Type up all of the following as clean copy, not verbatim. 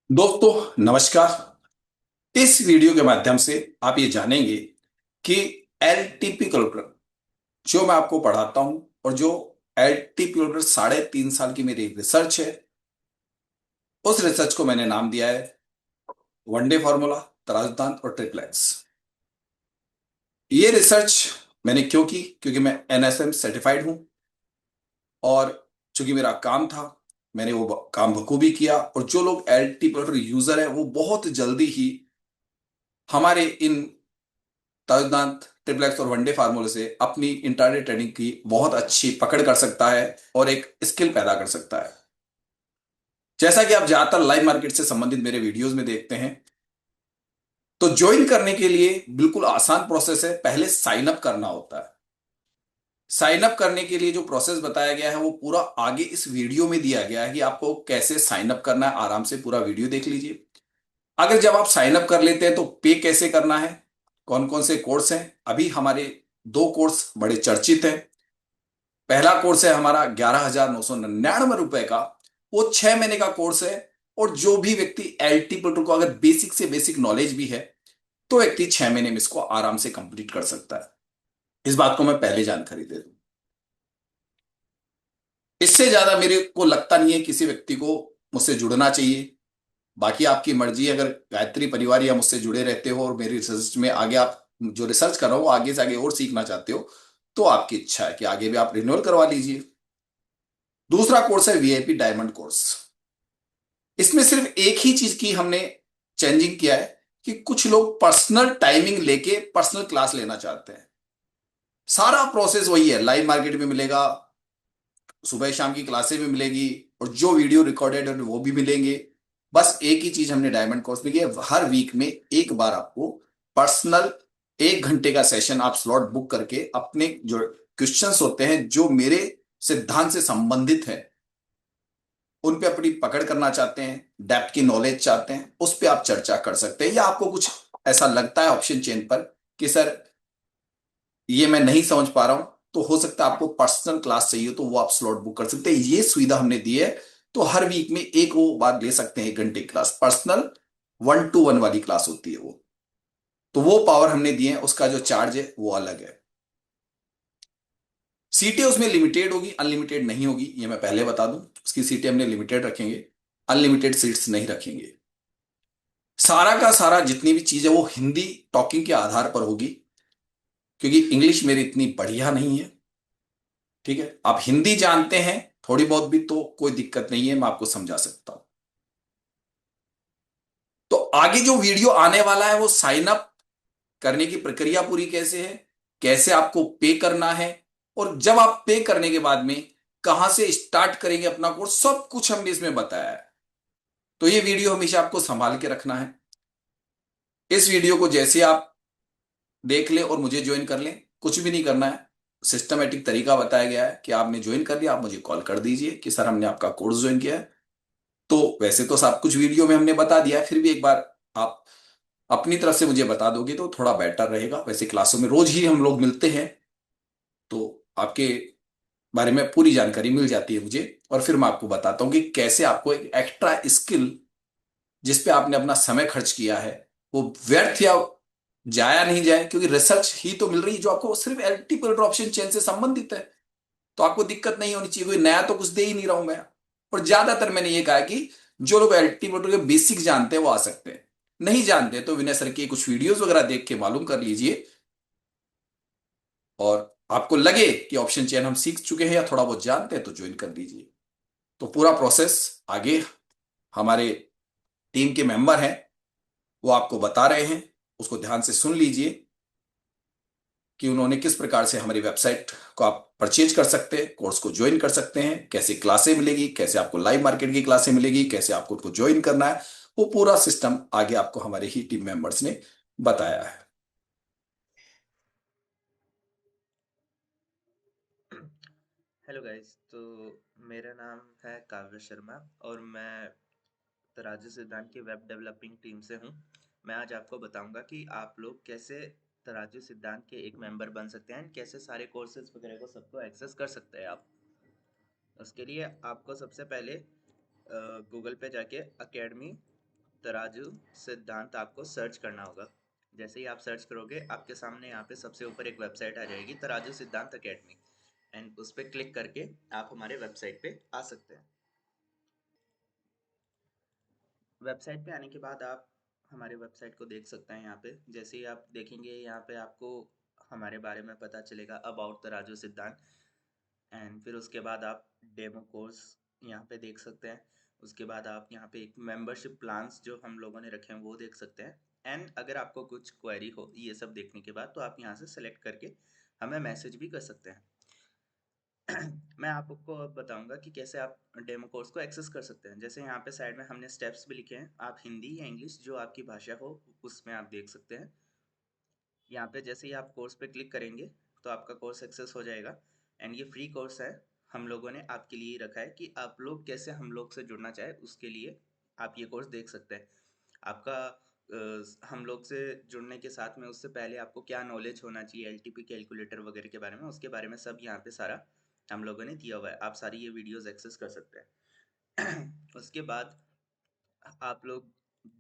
दोस्तों नमस्कार। इस वीडियो के माध्यम से आप ये जानेंगे कि एलटीपी कैलकुलेटर जो मैं आपको पढ़ाता हूं और जो एलटीपी कैलकुलेटर 3.5 साल की मेरी रिसर्च है, उस रिसर्च को मैंने नाम दिया है वनडे फार्मूला, तराजदान और ट्रिप्लेक्स। ये रिसर्च मैंने क्यों की? क्योंकि मैं एनएसएम सर्टिफाइड हूं और चूंकि मेरा काम था, मैंने वो काम बखूबी किया। और जो लोग एलटीपी कैलकुलेटर यूजर है वो बहुत जल्दी ही हमारे इन तर्कदांत, ट्रिप्लेक्स और वनडे फार्मूले से अपनी इंट्राडे ट्रेडिंग की बहुत अच्छी पकड़ कर सकता है और एक स्किल पैदा कर सकता है। जैसा कि आप ज्यादातर लाइव मार्केट से संबंधित मेरे वीडियोस में देखते हैं, तो ज्वाइन करने के लिए बिल्कुल आसान प्रोसेस है। पहले साइन अप करना होता है। साइन अप करने के लिए जो प्रोसेस बताया गया है वो पूरा आगे इस वीडियो में दिया गया है कि आपको कैसे साइन अप करना है। आराम से पूरा वीडियो देख लीजिए। अगर जब आप साइन अप कर लेते हैं तो पे कैसे करना है, कौन कौन से कोर्स हैं। अभी हमारे दो कोर्स बड़े चर्चित हैं। पहला कोर्स है हमारा 11,999 रुपए का। वो 6 महीने का कोर्स है। और जो भी व्यक्ति एलटी प्रोटोकॉल को अगर बेसिक से बेसिक नॉलेज भी है तो व्यक्ति 6 महीने में इसको आराम से कंप्लीट कर सकता है। इस बात को मैं पहले जानकारी दे दूं। इससे ज्यादा मेरे को लगता नहीं है किसी व्यक्ति को मुझसे जुड़ना चाहिए। बाकी आपकी मर्जी है। अगर गायत्री परिवार या मुझसे जुड़े रहते हो और मेरी रिसर्च में आगे आप जो रिसर्च कर रहे हो वो आगे से आगे और सीखना चाहते हो, तो आपकी इच्छा है कि आगे भी आप रिन्यूअल करवा लीजिए। दूसरा कोर्स है वीआईपी डायमंड कोर्स। इसमें सिर्फ एक ही चीज की हमने चेंजिंग किया है कि कुछ लोग पर्सनल टाइमिंग लेके पर्सनल क्लास लेना चाहते हैं। सारा प्रोसेस वही है, लाइव मार्केट में मिलेगा, सुबह शाम की क्लासेस भी मिलेगी और जो वीडियो रिकॉर्डेड है वो भी मिलेंगे। बस एक ही चीज हमने डायमंड कोर्स में किया है, हर वीक में एक बार आपको पर्सनल 1 घंटे का सेशन आप स्लॉट बुक करके अपने जो क्वेश्चंस होते हैं जो मेरे सिद्धांत से संबंधित है उन पे अपनी पकड़ करना चाहते हैं, डेप्थ की नॉलेज चाहते हैं, उस पे आप चर्चा कर सकते हैं। या आपको कुछ ऐसा लगता है ऑप्शन चेन पर कि सर ये मैं नहीं समझ पा रहा हूं, तो हो सकता है आपको पर्सनल क्लास चाहिए तो वो आप स्लॉट बुक कर सकते हैं। ये सुविधा हमने दी है। तो हर वीक में एक वो बार ले सकते हैं, 1 घंटे की क्लास, पर्सनल 1-to-1 वाली क्लास होती है वो। तो वो पावर हमने दिए है, उसका जो चार्ज है वो अलग है। सीटें उसमें लिमिटेड होगी, अनलिमिटेड नहीं होगी, ये मैं पहले बता दूं। उसकी सीटें हमने लिमिटेड रखेंगे, अनलिमिटेड सीट्स नहीं रखेंगे। सारा का सारा जितनी भी चीज है वो हिंदी टॉकिंग के आधार पर होगी, क्योंकि इंग्लिश मेरी इतनी बढ़िया नहीं है। ठीक है, आप हिंदी जानते हैं थोड़ी बहुत भी तो कोई दिक्कत नहीं है, मैं आपको समझा सकता हूं। तो आगे जो वीडियो आने वाला है वो साइन अप करने की प्रक्रिया पूरी कैसे है, कैसे आपको पे करना है, और जब आप पे करने के बाद में कहां से स्टार्ट करेंगे अपना कोर्स, सब कुछ हमने इसमें बताया है। तो ये वीडियो हमेशा आपको संभाल के रखना है। इस वीडियो को जैसे आप देख लें और मुझे ज्वाइन कर लें, कुछ भी नहीं करना है। सिस्टमेटिक तरीका बताया गया है कि आपने ज्वाइन कर लिया, आप मुझे कॉल कर दीजिए कि सर हमने आपका कोर्स ज्वाइन किया है। तो वैसे तो सब कुछ वीडियो में हमने बता दिया है, फिर भी एक बार आप अपनी तरफ से मुझे बता दोगे तो थोड़ा बेटर रहेगा। वैसे क्लासों में रोज ही हम लोग मिलते हैं, तो आपके बारे में पूरी जानकारी मिल जाती है मुझे। और फिर मैं आपको बताता हूँ कि कैसे आपको एक एक्स्ट्रा स्किल जिस पे आपने अपना समय खर्च किया है वो व्यर्थ या जाया नहीं जाए, क्योंकि रिसर्च ही तो मिल रही है जो आपको सिर्फ एल्टीपल ऑप्शन चेन से संबंधित है। तो आपको दिक्कत नहीं होनी चाहिए, कोई नया तो कुछ दे ही नहीं रहा हूं मैं। और ज्यादातर मैंने ये कहा कि जो लोग एल्टीपल के बेसिक जानते हैं वो आ सकते हैं, नहीं जानते तो विनय सर की कुछ वीडियोस वगैरह देख के मालूम कर लीजिए। और आपको लगे कि ऑप्शन चेन हम सीख चुके हैं या थोड़ा बहुत जानते हैं तो ज्वाइन कर लीजिए। तो पूरा प्रोसेस आगे हमारे टीम के मेंबर हैं वो आपको बता रहे हैं, उसको ध्यान से सुन लीजिए कि उन्होंने किस प्रकार से हमारी वेबसाइट को आप परचेज कर सकते हैं, कोर्स को ज्वाइन कर सकते हैं, कैसे क्लासें मिलेगी, कैसे आपको लाइव मार्केट की क्लासें मिलेगी, कैसे आपको उनको ज्वाइन करना है। वो पूरा सिस्टम आगे आपको हमारे ही टीम मेंबर्स ने बताया है। Hello guys. तो मेरा नाम है काव्य शर्मा और मैं तराजू सिद्धांत की वेब डेवलपिंग टीम से हूँ। मैं आज आपको बताऊंगा कि आप लोग कैसे तराजू सिद्धांत के एक मेंबर बन सकते हैं, कैसे सारे कोर्सेज वगैरह को सबको एक्सेस कर सकते हैं आप। उसके लिए आपको सबसे पहले गूगल पे जाके अकेडमी तराजू सिद्धांत आपको सर्च करना होगा। जैसे ही आप सर्च करोगे आपके सामने यहाँ पे सबसे ऊपर एक वेबसाइट आ जाएगी, तराजू सिद्धांत एकेडमी, एंड उस पर क्लिक करके आप हमारे वेबसाइट पे आ सकते हैं। वेबसाइट पे आने के बाद आप हमारे वेबसाइट को देख सकते हैं। यहाँ पे जैसे ही आप देखेंगे यहाँ पे आपको हमारे बारे में पता चलेगा, अबाउट तराजू सिद्धांत। एंड फिर उसके बाद आप डेमो कोर्स यहाँ पे देख सकते हैं। उसके बाद आप यहाँ पे एक मेंबरशिप प्लान्स जो हम लोगों ने रखे हैं वो देख सकते हैं। एंड अगर आपको कुछ क्वेरी हो ये सब देखने के बाद तो आप यहाँ से सेलेक्ट करके हमें मैसेज भी कर सकते हैं। मैं आपको अब बताऊंगा कि कैसे आप डेमो कोर्स को एक्सेस कर सकते हैं। जैसे यहाँ पे साइड में हमने स्टेप्स भी लिखे हैं, आप हिंदी या इंग्लिश जो आपकी भाषा हो उसमें आप देख सकते हैं। यहाँ पे जैसे ही आप कोर्स पे क्लिक करेंगे तो आपका कोर्स सक्सेस हो जाएगा। एंड ये फ्री कोर्स है, हम लोगों ने आपके लिए रखा है कि आप लोग कैसे हम लोग से जुड़ना चाहे उसके लिए आप ये कोर्स देख सकते हैं। आपका हम लोग से जुड़ने के साथ में उससे पहले आपको क्या नॉलेज होना चाहिए एलटीपी कैलकुलेटर वगैरह के बारे में, उसके बारे में सब यहाँ पे सारा हम लोगों ने दिया हुआ है। आप सारी ये वीडियोस एक्सेस कर सकते हैं। उसके बाद आप लोग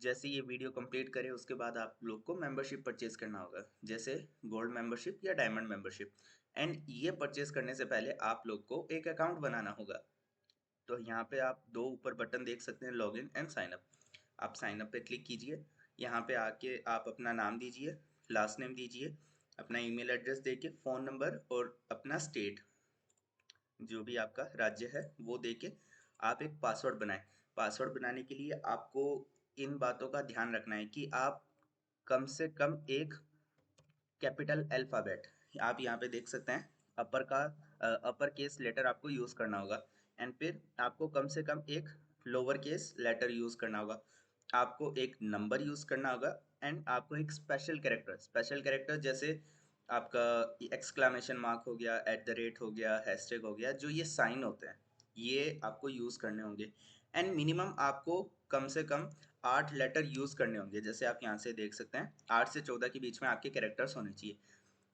जैसे ये वीडियो कंप्लीट करें उसके बाद आप लोग को मेंबरशिप परचेज करना होगा, जैसे गोल्ड मेंबरशिप या डायमंड मेंबरशिप। एंड ये परचेज करने से पहले आप लोग को एक अकाउंट बनाना होगा। तो यहाँ पे आप दो ऊपर बटन देख सकते हैं, लॉगिन एंड साइन अप। आप साइन अप पे क्लिक कीजिए। यहाँ पे आके आप अपना नाम दीजिए, लास्ट नेम दीजिए, अपना ईमेल एड्रेस देके, फ़ोन नंबर और अपना स्टेट जो भी आपका राज्य है वो देके आप एक पासवर्ड बनाएं। पासवर्ड बनाने के लिए आपको इन बातों का ध्यान रखना है कि आप कम से कम एक कैपिटल अल्फ़ाबेट, आप यहाँ पे देख सकते हैं, अपर केस लेटर आपको यूज़ करना होगा। एंड फिर आपको कम से कम एक लोअर केस लेटर यूज़ करना होगा। आपको एक नंबर यूज़ करना होगा। एंड आपको एक स्पेशल कैरेक्टर जैसे आपका एक्सक्लामेशन मार्क हो गया, एट द रेट हो गया, हैशटैग हो गया, जो ये साइन होते हैं ये आपको यूज़ करने होंगे। एंड मिनिमम आपको कम से कम 8 लेटर यूज़ करने होंगे। जैसे आप यहाँ से देख सकते हैं 8 से 14 के बीच में आपके कैरेक्टर्स होने चाहिए।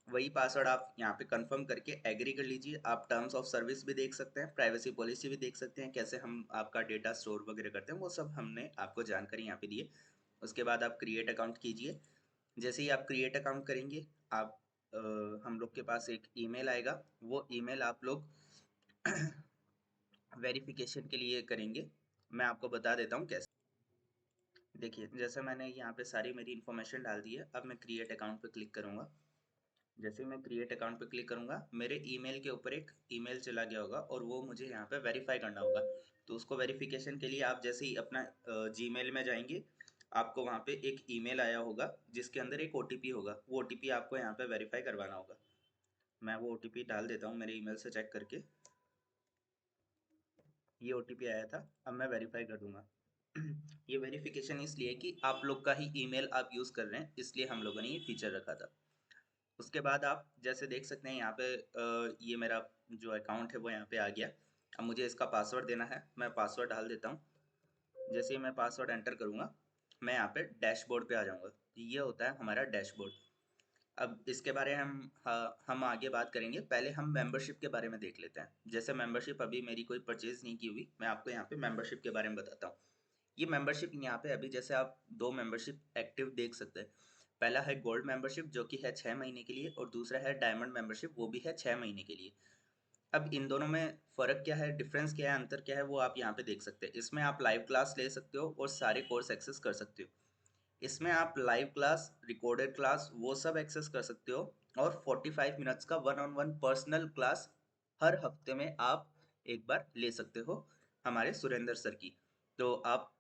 वही पासवर्ड आप यहाँ पे कंफर्म करके एग्री कर लीजिए। आप टर्म्स ऑफ सर्विस भी देख सकते हैं, प्राइवेसी पॉलिसी भी देख सकते हैं, कैसे हम आपका डेटा स्टोर वगैरह करते हैं वो सब हमने आपको जानकारी यहाँ पे दी है। उसके बाद आप क्रिएट अकाउंट कीजिए। जैसे ही आप क्रिएट अकाउंट करेंगे आप हम लोग के पास एक ईमेल आएगा, वो ईमेल आप लोग वेरिफिकेशन के लिए करेंगे। मैं आपको बता देता हूँ कैसे। देखिए जैसे मैंने यहाँ पे सारी मेरी इन्फॉर्मेशन डाल दी है, अब मैं क्रिएट अकाउंट पे क्लिक करूँगा। जैसे ही मैं क्रिएट अकाउंट पे क्लिक करूँगा मेरे ईमेल के ऊपर एक ईमेल चला गया होगा और वो मुझे यहाँ पे वेरीफाई करना होगा। तो उसको वेरिफिकेशन के लिए आप जैसे ही अपना जीमेल में जाएंगे आपको वहाँ पे एक ईमेल आया होगा जिसके अंदर एक ओटीपी होगा, वो ओटीपी आपको यहाँ पे वेरीफाई करवाना होगा। मैं वो ओटीपी डाल देता हूँ मेरे ईमेल से चेक करके। ये ओटीपी आया था, अब मैं वेरीफाई कर दूंगा। ये वेरिफिकेशन इसलिए कि आप लोग का ही ईमेल आप यूज़ कर रहे हैं, इसलिए हम लोगों ने ये फीचर रखा था। उसके बाद आप जैसे देख सकते हैं यहाँ पे ये मेरा जो अकाउंट है वो यहाँ पे आ गया। अब मुझे इसका पासवर्ड देना है, मैं पासवर्ड डाल देता हूँ। जैसे ही मैं पासवर्ड एंटर करूँगा मैं यहाँ पे डैशबोर्ड पे आ जाऊँगा। ये होता है हमारा डैशबोर्ड। अब इसके बारे में हम आगे बात करेंगे, पहले हम मेंबरशिप के बारे में देख लेते हैं। जैसे मेंबरशिप अभी मेरी कोई परचेज नहीं की हुई, मैं आपको यहाँ पे मेंबरशिप के बारे में बताता हूँ। ये मेंबरशिप यहाँ पे अभी जैसे आप दो मेंबरशिप एक्टिव देख सकते हैं। पहला है गोल्ड मेंबरशिप जो कि है 6 महीने के लिए, और दूसरा है डायमंड मेंबरशिप वो भी है 6 महीने के लिए। अब इन दोनों में फ़र्क क्या है, डिफरेंस क्या है, अंतर क्या है, वो आप यहाँ पे देख सकते हैं। इसमें आप लाइव क्लास ले सकते हो और सारे कोर्स एक्सेस कर सकते हो। इसमें आप लाइव क्लास, रिकॉर्डेड क्लास वो सब एक्सेस कर सकते हो। और 45 मिनट्स का one on one personal class हर हफ्ते में आप एक बार ले सकते हो हमारे सुरेंद्र सर की। तो आप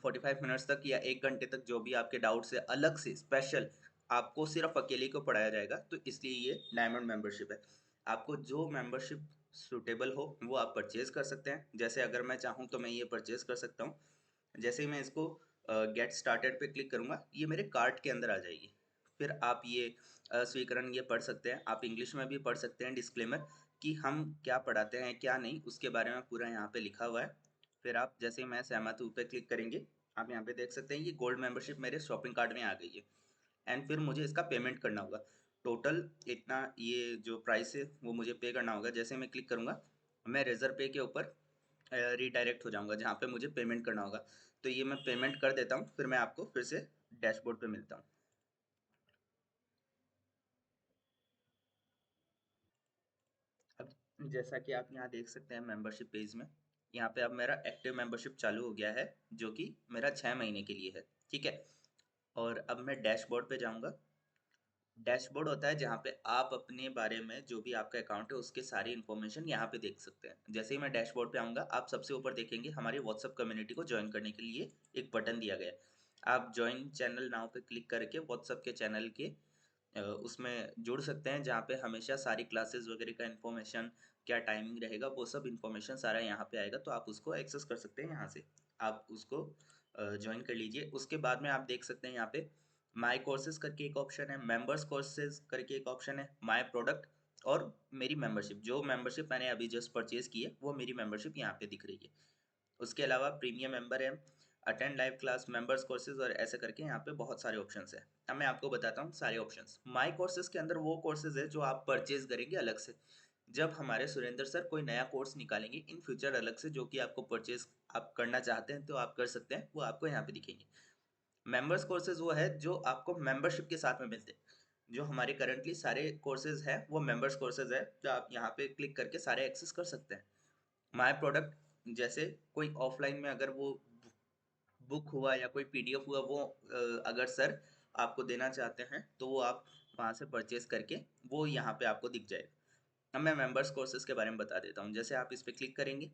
45 मिनट्स तक या 1 घंटे तक जो भी आपके डाउट्स है अलग से स्पेशल आपको सिर्फ अकेले को पढ़ाया जाएगा। तो इसलिए ये डायमंड मेंबरशिप है। आपको जो मेंबरशिप सूटेबल हो वो आप परचेज कर सकते हैं। जैसे अगर मैं चाहूँ तो मैं ये परचेज कर सकता हूँ। जैसे ही मैं इसको गेट स्टार्टेड पे क्लिक करूँगा ये मेरे कार्ट के अंदर आ जाएगी। फिर आप ये स्वीकरण ये पढ़ सकते हैं, आप इंग्लिश में भी पढ़ सकते हैं डिस्क्लेमर कि हम क्या पढ़ाते हैं क्या नहीं उसके बारे में पूरा यहाँ पे लिखा हुआ है। फिर आप जैसे ही मैं सहमत हूँ पे क्लिक करेंगे आप यहाँ पे देख सकते हैं ये गोल्ड मेंबरशिप मेरे शॉपिंग कार्ट में आ गई है। एंड फिर मुझे इसका पेमेंट करना होगा। टोटल इतना ये जो प्राइस है वो मुझे पे करना होगा। जैसे मैं क्लिक करूँगा मैं रेजर पे के ऊपर रिडायरेक्ट हो जाऊंगा जहाँ पे मुझे पेमेंट करना होगा। तो ये मैं पेमेंट कर देता हूँ, फिर मैं आपको फिर से डैशबोर्ड पे मिलता हूँ। अब जैसा कि आप यहाँ देख सकते हैं मेंबरशिप पेज में, यहाँ पे अब मेरा एक्टिव मेंबरशिप चालू हो गया है, जो कि मेरा 6 महीने के लिए है। ठीक है। और अब मैं डैशबोर्ड पे जाऊँगा। डैशबोर्ड होता है जहाँ पे आप अपने बारे में, जो भी आपका अकाउंट है उसके सारी इन्फॉर्मेशन यहाँ पे देख सकते हैं। जैसे ही मैं डैशबोर्ड पे आऊँगा, आप सबसे ऊपर देखेंगे हमारी व्हाट्सएप कम्युनिटी को ज्वाइन करने के लिए एक बटन दिया गया है। आप ज्वाइन चैनल नाउ पे क्लिक करके व्हाट्सएप के चैनल के उसमें जुड़ सकते हैं, जहाँ पे हमेशा सारी क्लासेस वगैरह का इन्फॉर्मेशन, क्या टाइमिंग रहेगा, वो सब इन्फॉर्मेशन सारा यहाँ पे आएगा, तो आप उसको एक्सेस कर सकते हैं यहाँ से। आप उसको ज्वाइन कर लीजिए। उसके बाद में आप देख सकते हैं यहाँ पे माय कोर्सेज करके एक ऑप्शन है, मेंबर्स कोर्सेज करके एक ऑप्शन है, माय प्रोडक्ट और मेरी मेंबरशिप। जो मेंबरशिप मैंने अभी जस्ट परचेज की है वो मेरी मेंबरशिप यहाँ पे दिख रही है। उसके अलावा प्रीमियम मेंबर है, attend live class, members courses और ऐसे करके यहाँ पे बहुत सारे ऑप्शंस हैं। अब मैं आपको बताता हूँ सारे ऑप्शंस। माय कोर्सेज के अंदर वो कोर्सेज है जो आप परचेज करेंगे अलग से। जब हमारे सुरेंद्र सर कोई नया कोर्स निकालेंगे इन फ्यूचर अलग से, जो कि आपको परचेज आप करना चाहते हैं तो आप कर सकते हैं, वो आपको यहाँ पे दिखेंगे। मेंबर्स कोर्सेज वो है जो आपको मेंबरशिप के साथ में मिलते हैं। जो हमारे करंटली सारे कोर्सेज हैं वो मेंबर्स कोर्सेज है, जो आप यहाँ पे क्लिक करके सारे एक्सेस कर सकते हैं। माय प्रोडक्ट, जैसे कोई ऑफलाइन में अगर वो बुक हुआ या कोई पीडीएफ हुआ, वो अगर सर आपको देना चाहते हैं तो वो आप वहाँ से परचेज करके वो यहाँ पे आपको दिख जाएगा। अब मैं मेंबर्स कोर्सेज के बारे में बता देता हूँ। जैसे आप इस पे क्लिक करेंगे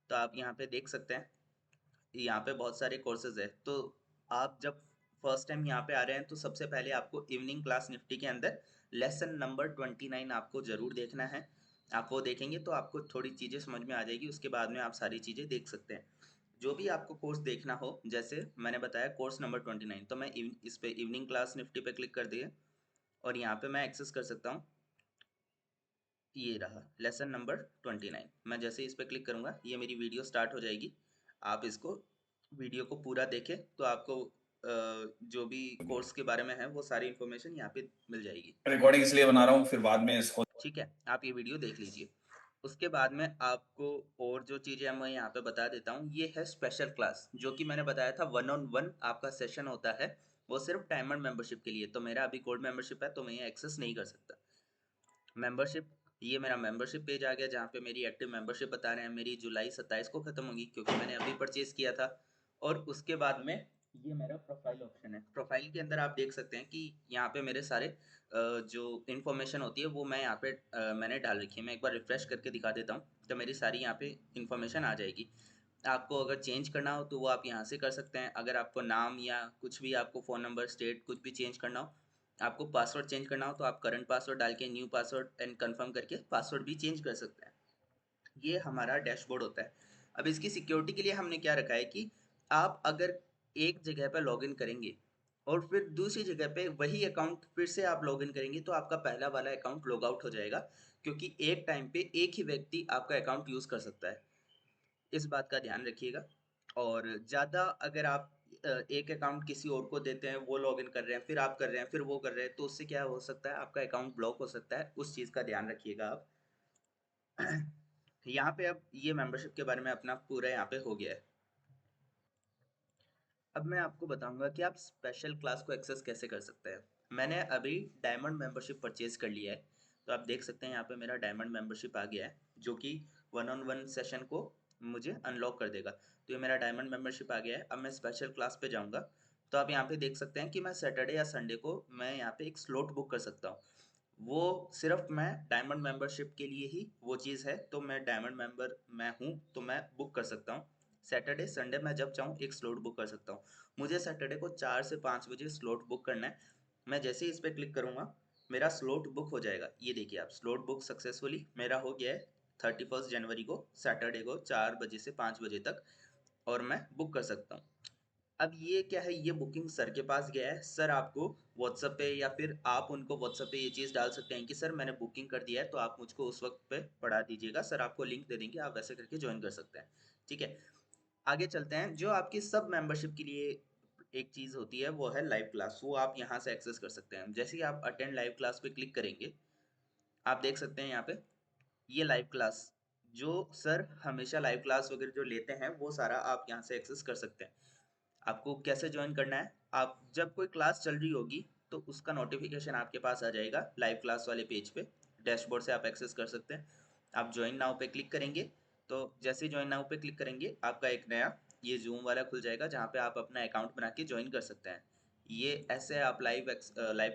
तो आप यहाँ पे देख सकते हैं, यहाँ पे बहुत सारे कोर्सेज है। तो आप जब फर्स्ट टाइम यहाँ पे आ रहे हैं तो सबसे पहले आपको इवनिंग क्लास निफ्टी के अंदर लेसन नंबर 29 आपको जरूर देखना है। आप वो देखेंगे तो आपको थोड़ी चीज़ें समझ में आ जाएगी, उसके बाद में आप सारी चीज़ें देख सकते हैं। जो भी आपको कोर्स देखना हो, जैसे मैंने बताया कोर्स नंबर 29, तो मैं इस पे इवनिंग क्लास निफ्टी पे क्लिक कर दिए और यहाँ पे मैं एक्सेस कर सकता हूँ। ये रहा लेसन नंबर 29। मैं जैसे इस पर क्लिक करूंगा ये मेरी वीडियो स्टार्ट हो जाएगी। आप इसको वीडियो को पूरा देखें तो आपको जो भी कोर्स के बारे में है वो सारी इन्फॉर्मेशन यहाँ पे मिल जाएगी। रिकॉर्डिंग इसलिए बना रहा हूँ, फिर बाद में इसको। ठीक है, आप ये वीडियो देख लीजिए। उसके बाद में आपको और जो चीज़ें मैं यहाँ पे बता देता हूँ, ये है स्पेशल क्लास, जो कि मैंने बताया था 1-on-1 आपका सेशन होता है। वो सिर्फ डायमंड मेंबरशिप के लिए। तो मेरा अभी गोल्ड मेंबरशिप है तो मैं ये एक्सेस नहीं कर सकता। मेंबरशिप, ये मेरा मेंबरशिप पेज आ गया जहाँ पे मेरी एक्टिव मेंबरशिप बता रहे हैं। मेरी जुलाई 27 को ख़त्म होगी क्योंकि मैंने अभी परचेज किया था। और उसके बाद में ये मेरा प्रोफाइल ऑप्शन है। प्रोफाइल के अंदर आप देख सकते हैं कि यहाँ पे मेरे सारे जो इन्फॉर्मेशन होती है वो मैं यहाँ पे मैंने डाल रखी है। मैं एक बार रिफ्रेश करके दिखा देता हूँ तो मेरी सारी यहाँ पे इन्फॉर्मेशन आ जाएगी। आपको अगर चेंज करना हो तो वो आप यहाँ से कर सकते हैं। अगर आपको नाम या कुछ भी, आपको फ़ोन नंबर, स्टेट कुछ भी चेंज करना हो, आपको पासवर्ड चेंज करना हो तो आप करंट पासवर्ड डाल के न्यू पासवर्ड एंड कंफर्म करके पासवर्ड भी चेंज कर सकते हैं। ये हमारा डैशबोर्ड होता है। अब इसकी सिक्योरिटी के लिए हमने क्या रखा है कि आप अगर एक जगह पर लॉगिन करेंगे और फिर दूसरी जगह पे वही अकाउंट फिर से आप लॉगिन करेंगे तो आपका पहला वाला अकाउंट लॉग आउट हो जाएगा, क्योंकि एक टाइम पे एक ही व्यक्ति आपका अकाउंट यूज़ कर सकता है। इस बात का ध्यान रखिएगा। और ज़्यादा अगर आप एक अकाउंट किसी और को देते हैं, वो लॉगिन कर रहे हैं, फिर आप कर रहे हैं, फिर वो कर रहे हैं, तो उससे क्या हो सकता है, आपका अकाउंट ब्लॉक हो सकता है। उस चीज़ का ध्यान रखिएगा आप। यहाँ पे अब ये मेंबरशिप के बारे में अपना पूरा यहाँ पे हो गया है। अब मैं आपको बताऊंगा कि आप स्पेशल क्लास को एक्सेस कैसे कर सकते हैं। मैंने अभी डायमंड मेंबरशिप परचेज कर लिया है, तो आप देख सकते हैं यहाँ पे मेरा डायमंड मेंबरशिप आ गया है, जो कि 1-on-1 सेशन को मुझे अनलॉक कर देगा। तो ये मेरा डायमंड मेंबरशिप आ गया है। अब मैं स्पेशल क्लास पे जाऊँगा तो आप यहाँ पे देख सकते हैं कि मैं सैटरडे या संडे को मैं यहाँ पे एक स्लॉट बुक कर सकता हूँ। वो सिर्फ मैं डायमंड मेंबरशिप के लिए ही वो चीज़ है। तो मैं डायमंड मेंबर मैं हूँ तो मैं बुक कर सकता हूँ। सैटरडे संडे मैं जब चाहूँ एक स्लॉट बुक कर सकता हूँ। मुझे सैटरडे को 4 से 5 बजे स्लॉट बुक करना है। मैं जैसे ही इस पर क्लिक करूँगा मेरा स्लॉट बुक हो जाएगा। ये देखिए आप, स्लॉट बुक सक्सेसफुली मेरा हो गया है 31 जनवरी को, सैटरडे को 4 बजे से 5 बजे तक, और मैं बुक कर सकता हूँ। अब ये क्या है, ये बुकिंग सर के पास गया है। सर आपको व्हाट्सएप पे या फिर आप उनको व्हाट्सएप पे ये चीज़ डाल सकते हैं कि सर मैंने बुकिंग कर दिया है तो आप मुझको उस वक्त पे पढ़ा दीजिएगा। सर आपको लिंक दे देंगे, आप वैसे करके ज्वाइन कर सकते हैं। ठीक है, आगे चलते हैं। जो आपकी सब मेंबरशिप के लिए एक चीज़ होती है वो है लाइव क्लास। वो आप यहाँ से एक्सेस कर सकते हैं। जैसे ही आप अटेंड लाइव क्लास पे क्लिक करेंगे, आप देख सकते हैं यहाँ पे ये लाइव क्लास जो सर हमेशा लाइव क्लास वगैरह जो लेते हैं वो सारा आप यहाँ से एक्सेस कर सकते हैं। आपको कैसे ज्वाइन करना है, आप जब कोई क्लास चल रही होगी तो उसका नोटिफिकेशन आपके पास आ जाएगा लाइव क्लास वाले पेज पे, डैशबोर्ड से आप एक्सेस कर सकते हैं। आप ज्वाइन नाउ पे क्लिक करेंगे, तो जैसे ही ज्वाइन नाउ पे क्लिक करेंगे आपका एक नया ये जूम वाला खुल जाएगा जहाँ पे आप अपना अकाउंट बना के ज्वाइन कर सकते हैं। ये ऐसे आप लाइव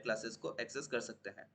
क्लासेस को एक्सेस कर सकते हैं।